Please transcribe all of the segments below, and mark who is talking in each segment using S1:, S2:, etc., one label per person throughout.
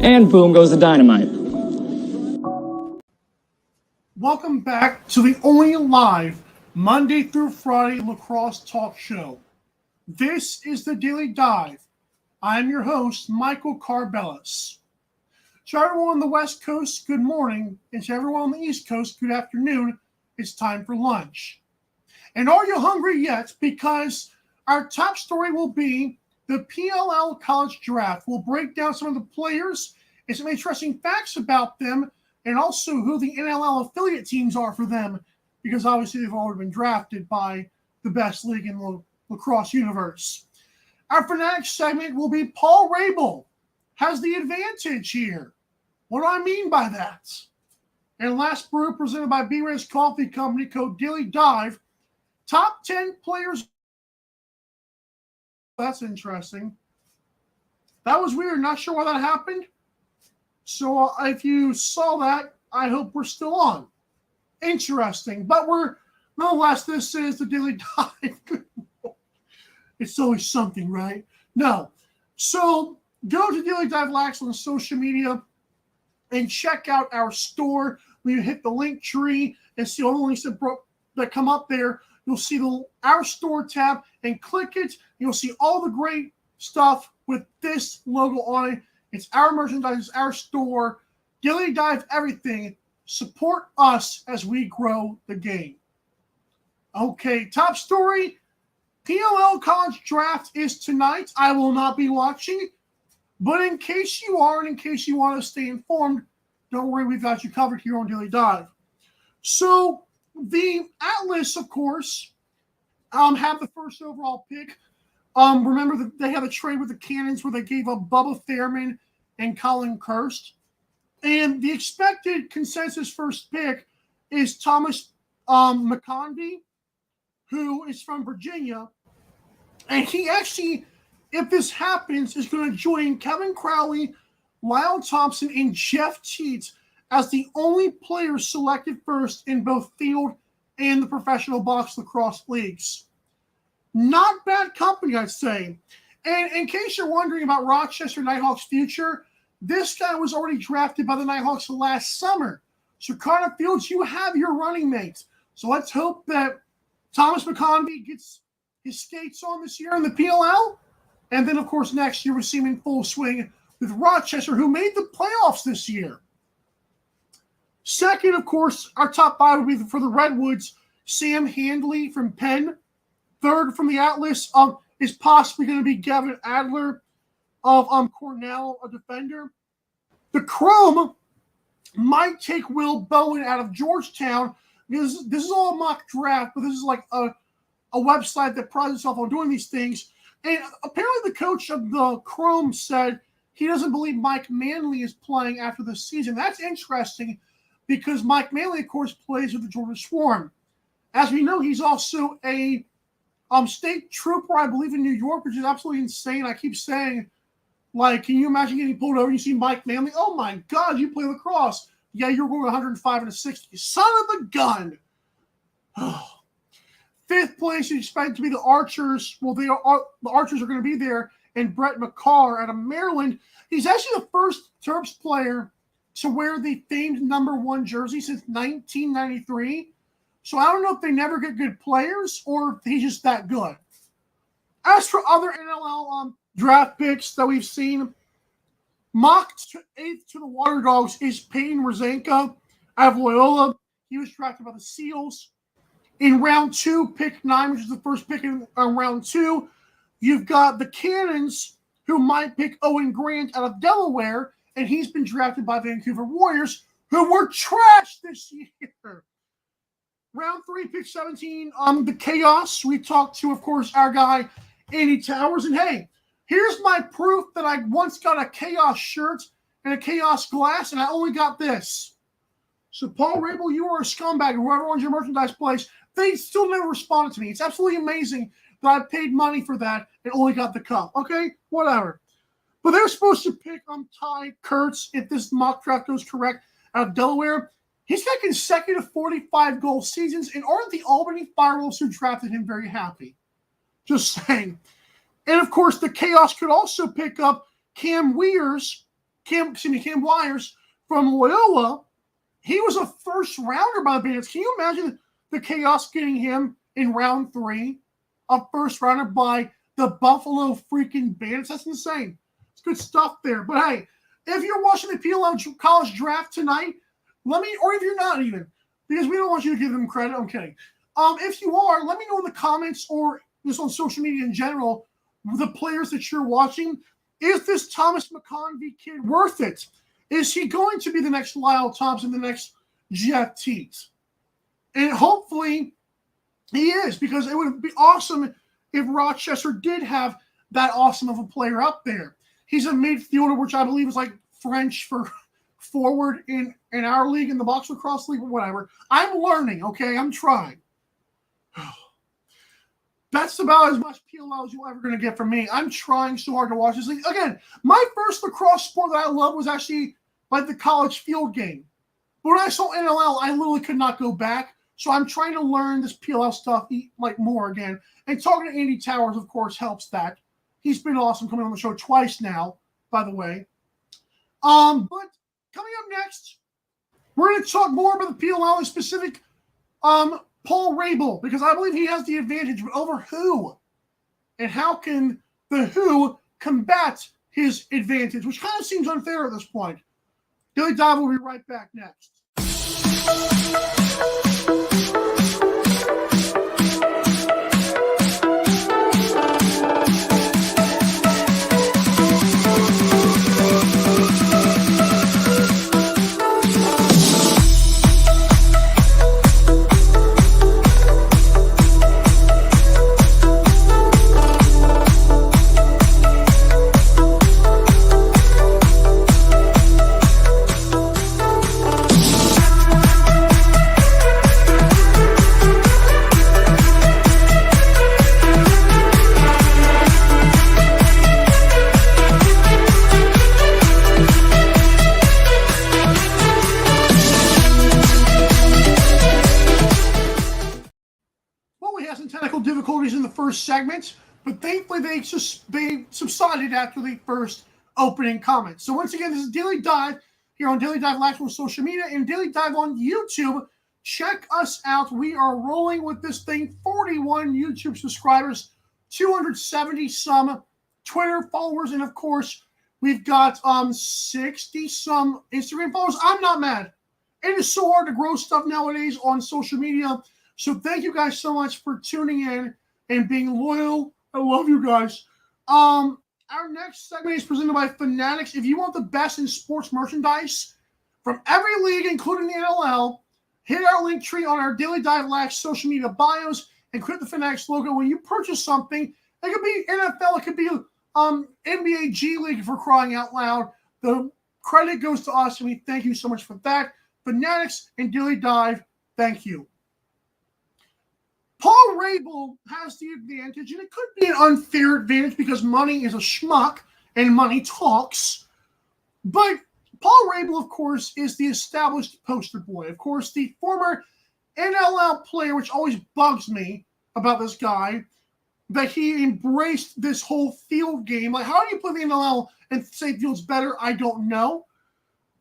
S1: and boom goes the dynamite.
S2: Welcome back to the only live Monday through Friday lacrosse talk show. This is the Daily Dive. I'm your host, Michael Karvelis. To everyone on the West Coast, good morning, and to everyone on the East Coast, good afternoon. It's time for lunch. And are you hungry yet? Because our top story will be the PLL College Draft. We'll break down some of the players and some interesting facts about them, and also who the NLL affiliate teams are for them, because obviously they've already been drafted by the best league in the lacrosse universe. Our Fanatics segment will be Paul Rabil has the advantage here. What do I mean by that? And last brew presented by B-Ray's Coffee Company, code Daily Dive. Top 10 players. That's interesting. That was weird. Not sure why that happened. So if you saw that, I hope we're still on. Interesting. But nonetheless, this is the Daily Dive. It's always something, right? No. So go to Daily Dive Lax on social media and check out our store. When you hit the link tree and see all the links that come up there, you'll see our store tab and click it. You'll see all the great stuff with this logo on it. It's our merchandise, it's our store. Daily Dive everything. Support us as we grow the game. Okay, top story. PLL College Draft is tonight. I will not be watching. But in case you are, and in case you want to stay informed, don't worry, we've got you covered here on Daily Dive. So the Atlas, of course, have the first overall pick. Remember that they had a trade with the Cannons where they gave up Bubba Fairman and Colin Kirst. And the expected consensus first pick is Thomas McConvey, who is from Virginia. And he actually, if this happens, is going to join Kevin Crowley, Lyle Thompson, and Jeff Teets as the only players selected first in both field and the professional box lacrosse leagues. Not bad company, I'd say. And in case you're wondering about Rochester Nighthawks' future, this guy was already drafted by the Nighthawks last summer. So Carter Fields, you have your running mate. So let's hope that Thomas McConvey gets his skates on this year in the PLL. And then, of course, next year we'll see him in full swing with Rochester, who made the playoffs this year. Second, of course, our top five would be for the Redwoods, Sam Handley from Penn. Third from the Atlas is possibly going to be Gavin Adler of Cornell, a defender. The Chrome might take Will Bowen out of Georgetown. This is all a mock draft, but this is like a website that prides itself on doing these things. And apparently the coach of the Chrome said he doesn't believe Mike Manley is playing after this season. That's interesting because Mike Manley, of course, plays with the Georgia Swarm. As we know, he's also a state trooper, I believe, in New York, which is absolutely insane. I keep saying, like, can you imagine getting pulled over and you see Mike Manley? Oh, my God, you play lacrosse. Yeah, you're going 105 and a 60. Son of a gun. Fifth place is expected to be the Archers. Well, the Archers are going to be there. And Brett McCarr out of Maryland. He's actually the first Terps player to wear the famed number 1 jersey since 1993. So I don't know if they never get good players or if he's just that good. As for other NLL draft picks that we've seen, mocked 8th to the Water Dogs is Peyton Rosanka out of Loyola. He was drafted by the Seals. In round 2, pick 9, which is the first pick in round 2, you've got the Cannons, who might pick Owen Grant out of Delaware, and he's been drafted by Vancouver Warriors, who were trashed this year. Round 3, pick 17, the Chaos. We talked to, of course, our guy, Andy Towers. And hey, here's my proof that I once got a Chaos shirt and a Chaos glass, and I only got this. So, Paul Rabil, you are a scumbag. Whoever owns your merchandise place, they still never responded to me. It's absolutely amazing that I paid money for that and only got the cup. Okay? Whatever. But they're supposed to pick Ty Kurtz, if this mock draft goes correct, out of Delaware. He's got consecutive 45-goal seasons, and aren't the Albany Firewolves who drafted him very happy? Just saying. And, of course, the Chaos could also pick up Cam Weirs, Cam Wires from Loyola. He was a first rounder by the Bandits. Can you imagine the chaos getting him in round 3? A first rounder by the Buffalo freaking Bandits. That's insane. It's good stuff there. But hey, if you're watching the PLL College Draft tonight, or if you're not even, because we don't want you to give them credit. I'm kidding. If you are, let me know in the comments or just on social media in general, the players that you're watching. Is this Thomas McConvey kid worth it? Is he going to be the next Lyle Thompson, the next Jeff Teets? And hopefully he is, because it would be awesome if Rochester did have that awesome of a player up there. He's a midfielder, which I believe is like French for forward in our league, in the box lacrosse league, or whatever. I'm learning, okay? I'm trying. That's about as much PLL as you're ever going to get from me. I'm trying so hard to watch this league. Again, my first lacrosse sport that I love was actually like the college field game. But when I saw NLL, I literally could not go back. So I'm trying to learn this PLL stuff like more again. And talking to Andy Towers, of course, helps that. He's been awesome coming on the show twice now, by the way. But coming up next, we're going to talk more about the PLL in specific Paul Rabil, because I believe he has the advantage, but over who? And how can the who combat his advantage, which kind of seems unfair at this point. Daily Dive will be right back next. Difficulties in the first segment, but thankfully they subsided after the first opening comments. So once again, this is Daily Dive here on Daily Dive Live on social media and Daily Dive on YouTube. Check us out. We are rolling with this thing. 41 YouTube subscribers, 270 some Twitter followers, and of course we've got 60 some Instagram followers. I'm not mad. It is so hard to grow stuff nowadays on social media. So thank you guys so much for tuning in and being loyal. I love you guys. Our next segment is presented by Fanatics. If you want the best in sports merchandise from every league, including the NLL, hit our link tree on our Daily Dive Live social media bios and click the Fanatics logo. When you purchase something, it could be NFL, it could be NBA G League, for crying out loud. The credit goes to us, and we thank you so much for that. Fanatics and Daily Dive, thank you. Paul Rabil has the advantage, and it could be an unfair advantage because money is a schmuck and money talks. But Paul Rabil, of course, is the established poster boy. Of course, the former NLL player, which always bugs me about this guy, that he embraced this whole field game. Like, how do you play the NLL and say field's better? I don't know.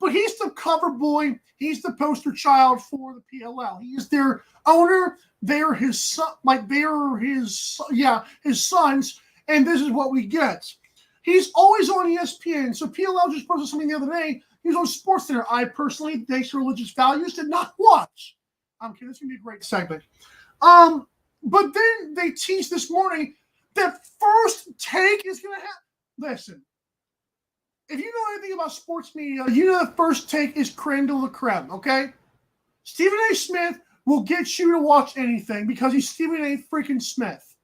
S2: But he's the cover boy. He's the poster child for the PLL. He is their owner. They're his son, his sons, and this is what we get. He's always on ESPN. So PLL just posted something the other day. He was on SportsCenter. I personally, thanks to religious values, did not watch. I'm kidding. This is gonna be a great segment. But then they teased this morning that First Take is gonna happen. Listen. If you know anything about sports media, you know that First Take is creme de la creme, okay? Stephen A. Smith will get you to watch anything because he's Stephen A. freaking Smith.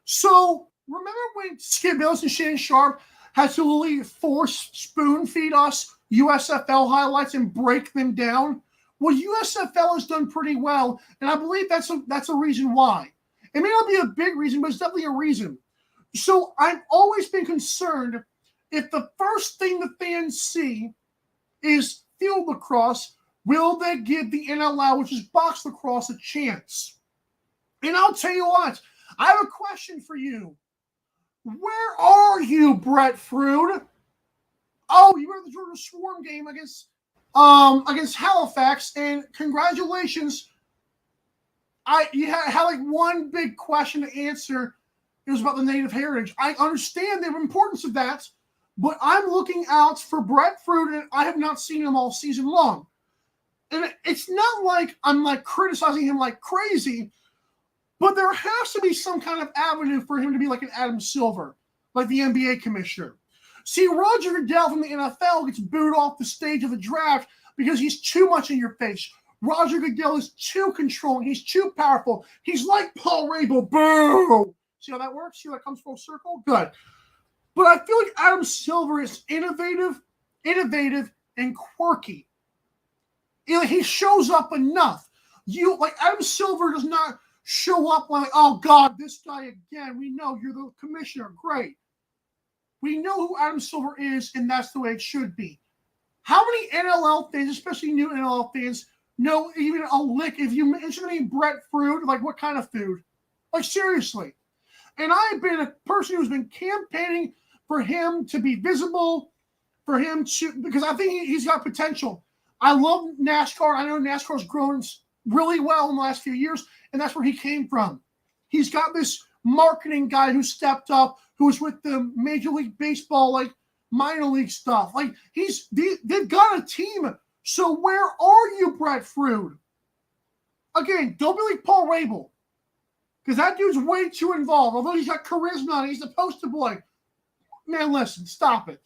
S2: So, remember when Skip Bayless and Shannon Sharp had to literally spoon feed us USFL highlights and break them down? Well, USFL has done pretty well, and I believe that's a reason why. It may not be a big reason, but it's definitely a reason. So, I've always been concerned if the first thing the fans see is field lacrosse, will they give the NLL, which is box lacrosse, a chance? And I'll tell you what, I have a question for you. Where are you, Brett Frood? Oh, you were at the Georgia Swarm game against Halifax, and congratulations. You had like one big question to answer. It was about the native heritage. I understand the importance of that, but I'm looking out for Brett Fruit, and I have not seen him all season long. And it's not like I'm like criticizing him like crazy, but there has to be some kind of avenue for him to be like an Adam Silver, like the NBA commissioner. See, Roger Goodell from the NFL gets booed off the stage of the draft because he's too much in your face. Roger Goodell is too controlling. He's too powerful. He's like Paul Rabil. Boo! See how that works? See how that comes full circle? Good. But I feel like Adam Silver is innovative, and quirky. He shows up enough. Adam Silver does not show up like, oh God, this guy again. We know you're the commissioner. Great. We know who Adam Silver is, and that's the way it should be. How many NLL fans, especially new NLL fans, know even a lick if you mention the name Brett Fruit, like what kind of food? Like seriously. And I've been a person who's been campaigning for him to be visible, for him to, because I think he's got potential. I love NASCAR. I know NASCAR's grown really well in the last few years, and that's where he came from. He's got this marketing guy who stepped up, who was with the Major League Baseball, like minor league stuff. Like they've got a team. So where are you, Brett Fruit? Again, don't be like Paul Rabil, because that dude's way too involved. Although he's got charisma and he's the poster boy. Man, listen, stop it.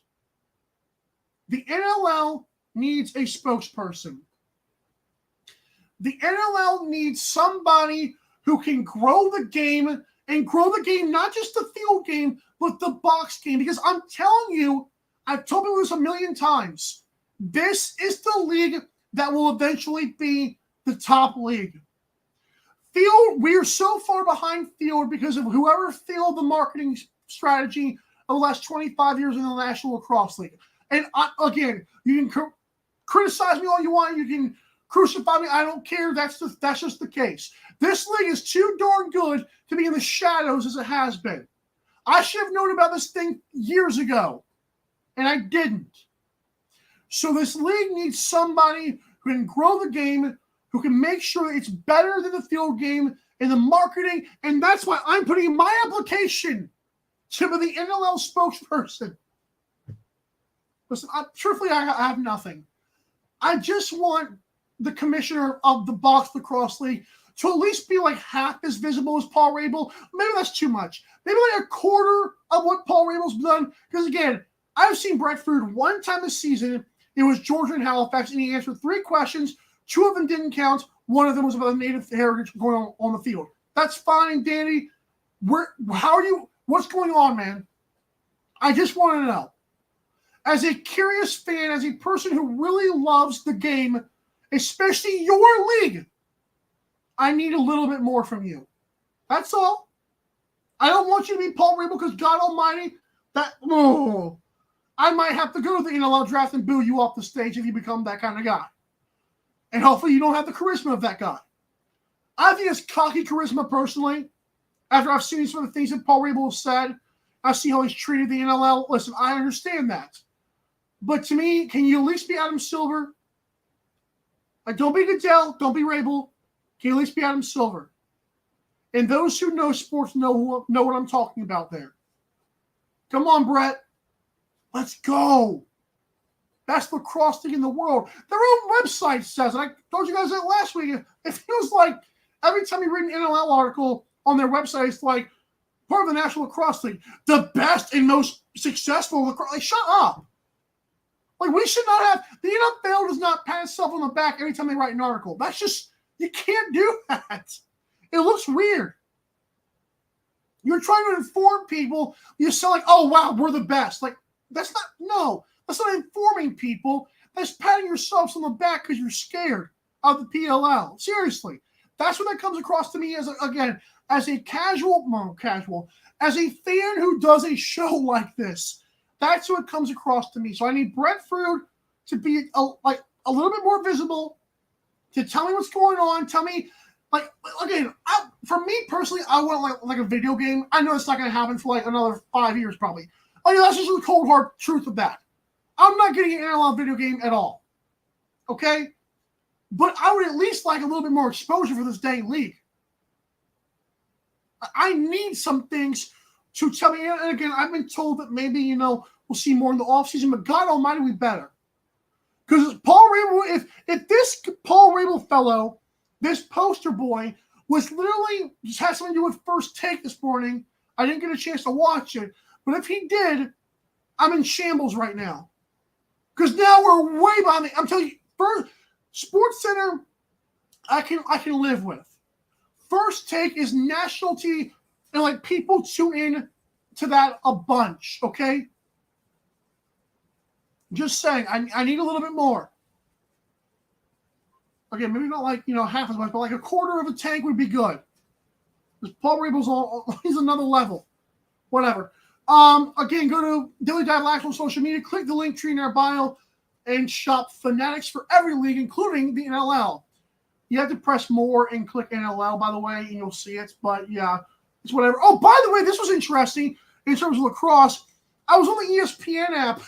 S2: The NLL needs a spokesperson. The NLL needs somebody who can grow the game, and grow the game, not just the field game, but the box game. Because I'm telling you, I've told you this a million times, this is the league that will eventually be the top league. Field, we are so far behind field because of whoever failed the marketing strategy of the last 25 years in the National Lacrosse League. And again, you can criticize me all you want. You can crucify me. I don't care. That's just the case. This league is too darn good to be in the shadows as it has been. I should have known about this thing years ago, and I didn't. So this league needs somebody who can grow the game, who can make sure it's better than the field game and the marketing, and that's why I'm putting in my application to be the NLL spokesperson. Listen, truthfully, I have nothing. I just want the commissioner of the Box Lacrosse League to at least be like half as visible as Paul Rabil. Maybe that's too much. Maybe like a quarter of what Paul Rabil's done. Because again, I've seen Brett Fruit one time this season. It was Georgia and Halifax, and he answered 3 questions. 2 of them didn't count. 1 of them was about the native heritage going on the field. That's fine, Danny. What's going on, man? I just want to know. As a curious fan, as a person who really loves the game, especially your league, I need a little bit more from you. That's all. I don't want you to be Paul Rabil because God Almighty, I might have to go to the NLL draft and boo you off the stage if you become that kind of guy. And hopefully you don't have the charisma of that guy. I think it's cocky charisma personally. After I've seen some of the things that Paul Rabil has said, I see how he's treated the NLL. Listen, I understand that. But to me, can you at least be Adam Silver? Like, don't be Goodell, don't be Rabil. Can you at least be Adam Silver? And those who know sports know what I'm talking about there. Come on, Brett. Let's go. Best lacrosse league in the world. Their own website says it. I told you guys that last week. It feels like every time you read an NLL article on their website, it's like part of the National Lacrosse League. The best and most successful lacrosse. Like, shut up. Like, we should not have, the NFL does not pat itself on the back every time they write an article. That's just, you can't do that. It looks weird. You're trying to inform people. You sound like, oh, wow, we're the best. Like, that's not informing people. That's patting yourselves on the back because you're scared of the PLL. Seriously. That's what that comes across to me as, as a as a fan who does a show like this. That's what comes across to me. So I need Brett Fruit to be a little bit more visible, to tell me what's going on. Tell me, for me personally, I want like a video game. I know it's not going to happen for like another 5 years probably. That's just the cold hard truth of that. I'm not getting an NLL video game at all. Okay? But I would at least like a little bit more exposure for this dang league. I need some things to tell me. And again, I've been told that maybe, we'll see more in the offseason, but God almighty, we better. Because Paul Rabil, if this Paul Rabil fellow, this poster boy, was literally just had something to do with First Take this morning, I didn't get a chance to watch it. But if he did, I'm in shambles right now. Because now we're way behind I'm telling you, first Sports Center, I can live with. First Take is national TV, and people tune in to that a bunch, okay? Just saying, I need a little bit more. Again, maybe not half as much, but a quarter of a tank would be good. Because Paul Rabil's he's another level. Whatever. Again, go to Daily Dive Lax on social media, click the link tree in our bio, and shop Fanatics for every league, including the NLL. You have to press more and click NLL, by the way, and you'll see it. But yeah, it's whatever. Oh, by the way, this was interesting in terms of lacrosse. I was on the ESPN app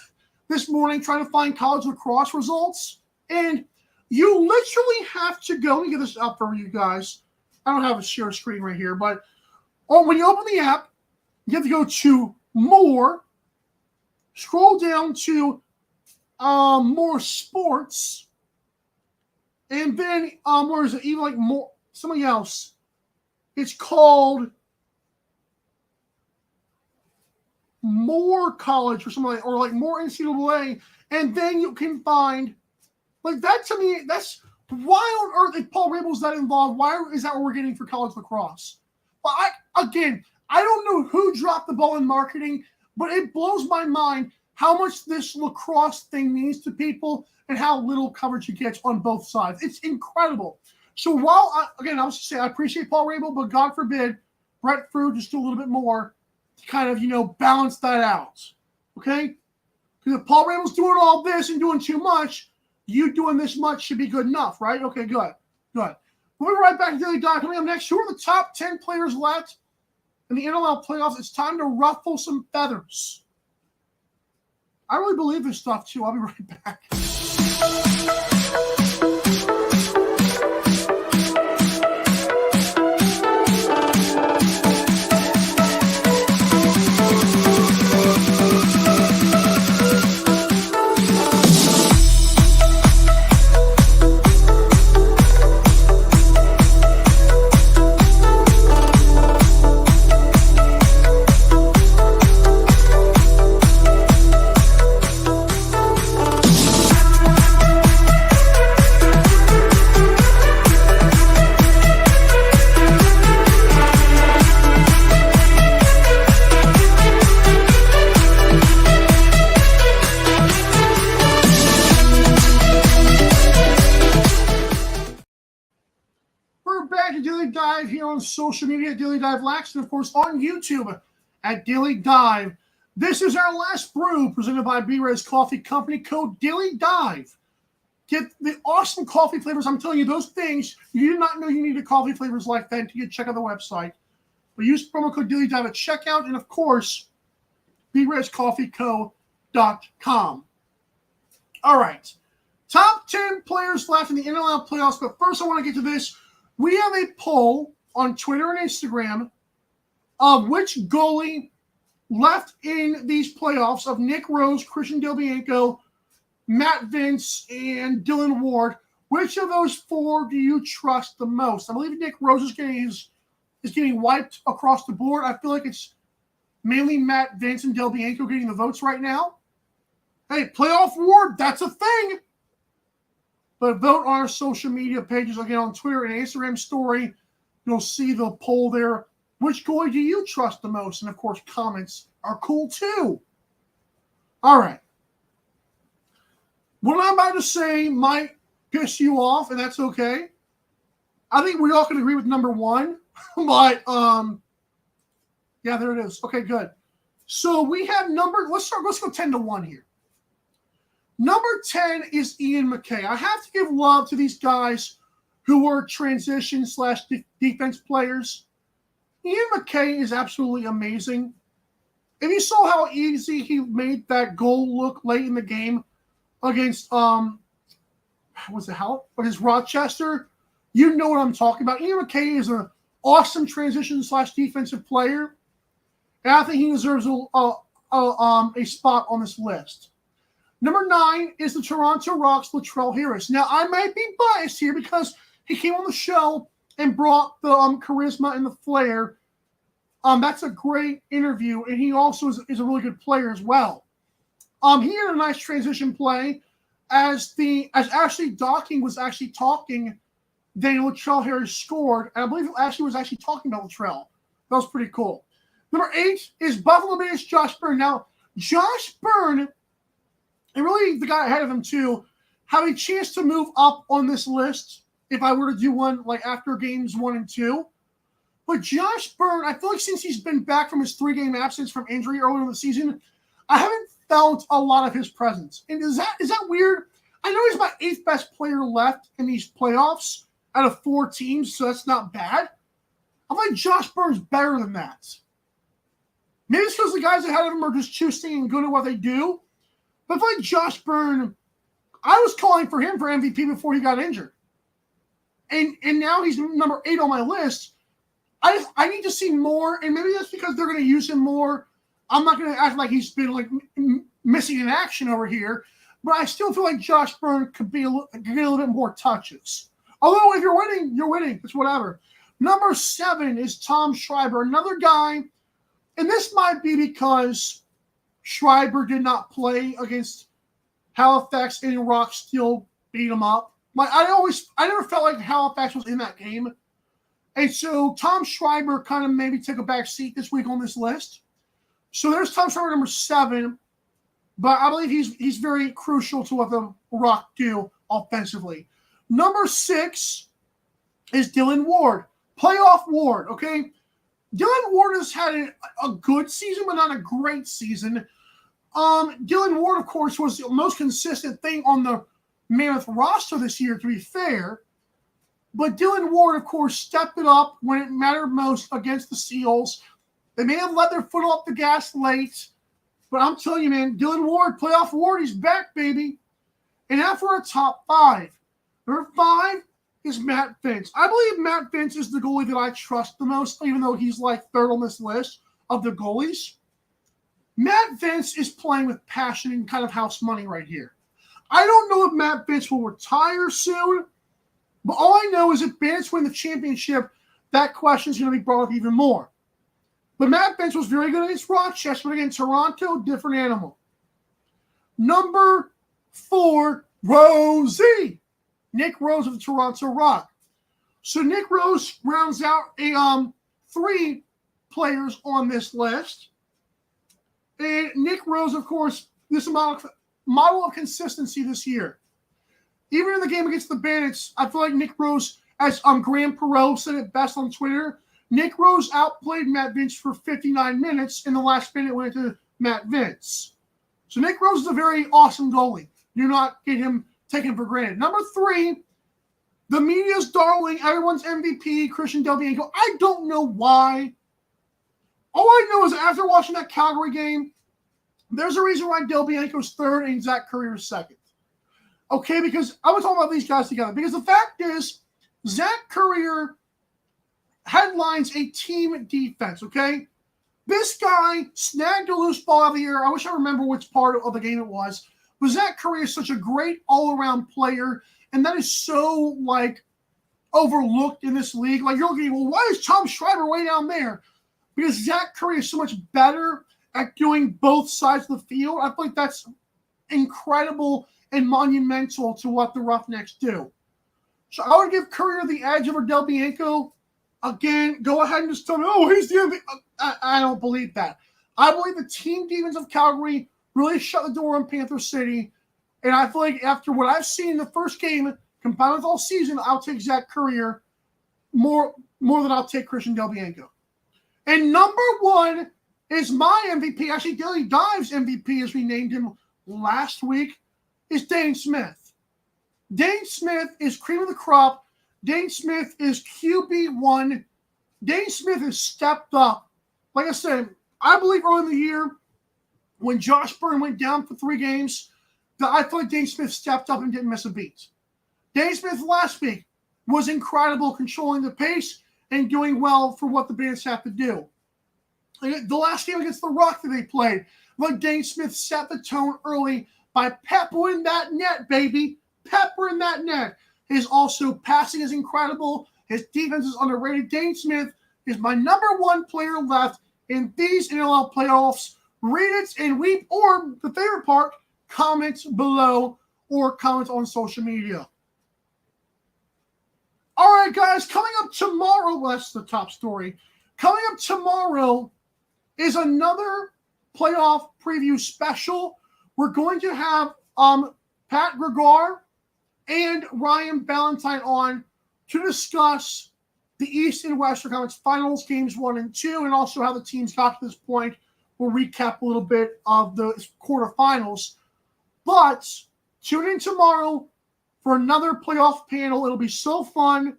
S2: this morning trying to find college lacrosse results, and you literally have to go. Let me get this up for you guys. I don't have a share screen right here, but when you open the app, you have to go to more, scroll down to more sports, and then where is it? Even more something else. It's called more college or something or more NCAA, and then you can find that. To me, that's why on earth if Paul Rabil's that involved. Why is that what we're getting for college lacrosse? But I don't know who dropped the ball in marketing, but it blows my mind how much this lacrosse thing means to people and how little coverage it gets on both sides. It's incredible. So while, I was just saying, I appreciate Paul Rabil, but God forbid Brett Fruit just do a little bit more to kind of, balance that out. Okay? Because if Paul Rabil's doing all this and doing too much, you doing this much should be good enough, right? Okay, good. We'll be right back to Daily Dive. Coming up next, who are the top 10 players left in the NLL playoffs? It's time to ruffle some feathers. I really believe this stuff, too. I'll be right back. Here on social media at Daily Dive Lax, and of course on YouTube at Daily Dive. This is our last brew presented by B-Res Coffee Company. Code Daily Dive. Get the awesome coffee flavors. I'm telling you, those things you did not know you needed coffee flavors like that until you check out the website. But use promo code Daily Dive at checkout, and of course, brescoffeeco.com. All right, top 10 players left in the NLL playoffs. But first, I want to get to this. We have a poll on Twitter and Instagram of which goalie left in these playoffs of Nick Rose, Christian Del Bianco, Matt Vince, and Dylan Ward. Which of those four do you trust the most? I believe Nick Rose is getting wiped across the board. I feel like it's mainly Matt Vince and Del Bianco getting the votes right now. Hey, playoff Ward, that's a thing. But vote on our social media pages, again, on Twitter and Instagram story. You'll see the poll there. Which goalie do you trust the most? And, of course, comments are cool, too. All right. What I'm about to say might piss you off, and that's okay. I think we all can agree with number one. But, yeah, there it is. Okay, good. So we have let's go 10-1 here. Number 10 is Ian McKay. I have to give love to these guys who are transition/defense players. Ian McKay is absolutely amazing. If you saw how easy he made that goal look late in the game against against Rochester, you know what I'm talking about. Ian McKay is an awesome transition / defensive player, and I think he deserves a spot on this list. Number 9 is the Toronto Rock's Latrell Harris. Now, I might be biased here because he came on the show and brought the charisma and the flair. That's a great interview, and he also is a really good player as well. He had a nice transition play as Ashley Docking was actually talking. Then Latrell Harris scored, and I believe Ashley was actually talking about Latrell. That was pretty cool. Number 8 is Buffalo-based Josh Byrne. Now, Josh Byrne, and really the guy ahead of him too, have a chance to move up on this list if I were to do one like after games 1 and 2. But Josh Byrne, I feel like since he's been back from his 3-game absence from injury earlier in the season, I haven't felt a lot of his presence. And is that weird? I know he's my 8th best player left in these playoffs out of 4 teams, so that's not bad. I feel like Josh Byrne's better than that. Maybe it's because the guys ahead of him are just choosing and good at what they do. But I feel like Josh Byrne, I was calling for him for MVP before he got injured. And now he's number 8 on my list. I need to see more, and maybe that's because they're going to use him more. I'm not going to act like he's been like missing in action over here, but I still feel like Josh Byrne could get a little bit more touches. Although if you're winning, you're winning. It's whatever. Number 7 is Tom Schreiber, another guy, and this might be because Schreiber did not play against Halifax and Rock still beat him up. Like I never felt like Halifax was in that game. And so Tom Schreiber kind of maybe took a back seat this week on this list. So there's Tom Schreiber number 7, but I believe he's very crucial to what the Rock do offensively. Number 6 is Dylan Ward, playoff Ward. Okay, Dylan Ward has had a good season, but not a great season. Dylan Ward, of course, was the most consistent thing on the Mammoth roster this year, to be fair. But Dylan Ward, of course, stepped it up when it mattered most against the Seals. They may have let their foot off the gas late, but I'm telling you, man, Dylan Ward, playoff Ward, he's back, baby. And now for our top 5. Number 5 is Matt Vince. I believe Matt Vince is the goalie that I trust the most, even though he's like 3rd on this list of the goalies. Matt Vince is playing with passion and kind of house money right here. I don't know if Matt Vince will retire soon, but all I know is if Bandits win the championship, that question is going to be brought up even more. But Matt Vince was very good against Rochester, but against Toronto, different animal. Number 4, Rosie. Nick Rose of the Toronto Rock. So Nick Rose rounds out 3 players on this list. And Nick Rose, of course, this model of consistency this year. Even in the game against the Bandits, I feel like Nick Rose, as Graham Perot said it best on Twitter, Nick Rose outplayed Matt Vince for 59 minutes, and the last minute went to Matt Vince. So Nick Rose is a very awesome goalie. Do not get him taken for granted. Number 3, the media's darling, everyone's MVP, Christian Del Bianco. I don't know why. All I know is after watching that Calgary game, there's a reason why Del Bianco's 3rd and Zach Currier is 2nd. Okay, because I was talking about these guys together. Because the fact is, Zach Currier headlines a team defense, okay? This guy snagged a loose ball out of the air. I wish I remember which part of the game it was. But Zach Currier is such a great all-around player, and that is so, overlooked in this league. Like, you're looking, well, why is Tom Schreiber way down there? Because Zach Currier is so much better at doing both sides of the field. I feel like that's incredible and monumental to what the Roughnecks do. So I would give Currier the edge over Del Bianco. Again, go ahead and just tell me, oh, he's the MVP. I don't believe that. I believe the team defense of Calgary really shut the door on Panther City. And I feel like after what I've seen in the first game, combined with all season, I'll take Zach Currier more than I'll take Christian Del Bianco. And number 1 is my MVP. Actually, Daily Dive's MVP, as we named him last week, is Dane Smith. Dane Smith is cream of the crop. Dane Smith is QB1. Dane Smith has stepped up. Like I said, I believe early in the year, when Josh Byrne went down for 3 games, that I thought Dane Smith stepped up and didn't miss a beat. Dane Smith last week was incredible, controlling the pace and doing well for what the Bandits have to do. The last game against the Rock that they played, like Dane Smith set the tone early by peppering that net, baby. Peppering that net. His also passing is incredible. His defense is underrated. Dane Smith is my number 1 player left in these NLL playoffs. Read it and weep, or the favorite part, comment below or comment on social media. All right, guys, coming up tomorrow, well, that's the top story. Coming up tomorrow is another playoff preview special. We're going to have Pat Gregar and Ryan Ballantyne on to discuss the East and Western Conference Finals, games 1 and 2, and also how the teams got to this point. We'll recap a little bit of the quarterfinals. But tune in tomorrow for another playoff panel. It'll be so fun.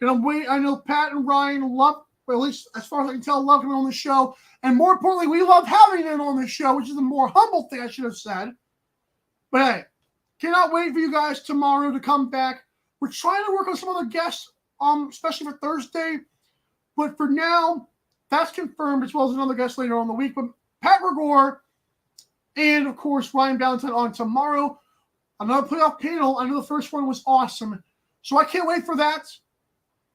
S2: I know Pat and Ryan love, or at least as far as I can tell, love coming on the show. And more importantly, we love having them on the show, which is a more humble thing I should have said. But hey, cannot wait for you guys tomorrow to come back. We're trying to work on some other guests, especially for Thursday. But for now, that's confirmed, as well as another guest later on in the week. But Pat Gregar and, of course, Ryan Ballantyne on tomorrow. Another playoff panel. I know the first one was awesome. So I can't wait for that.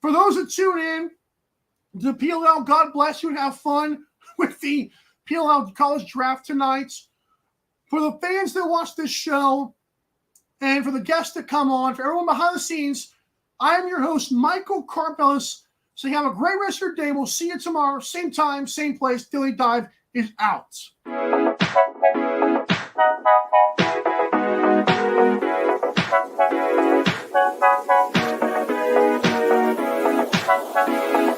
S2: For those that tune in to PLL, God bless you and have fun with the PLL College Draft tonight. For the fans that watch this show and for the guests that come on, for everyone behind the scenes, I am your host, Michael Karvelis. So you have a great rest of your day. We'll see you tomorrow. Same time, same place. Dilly Dive is out.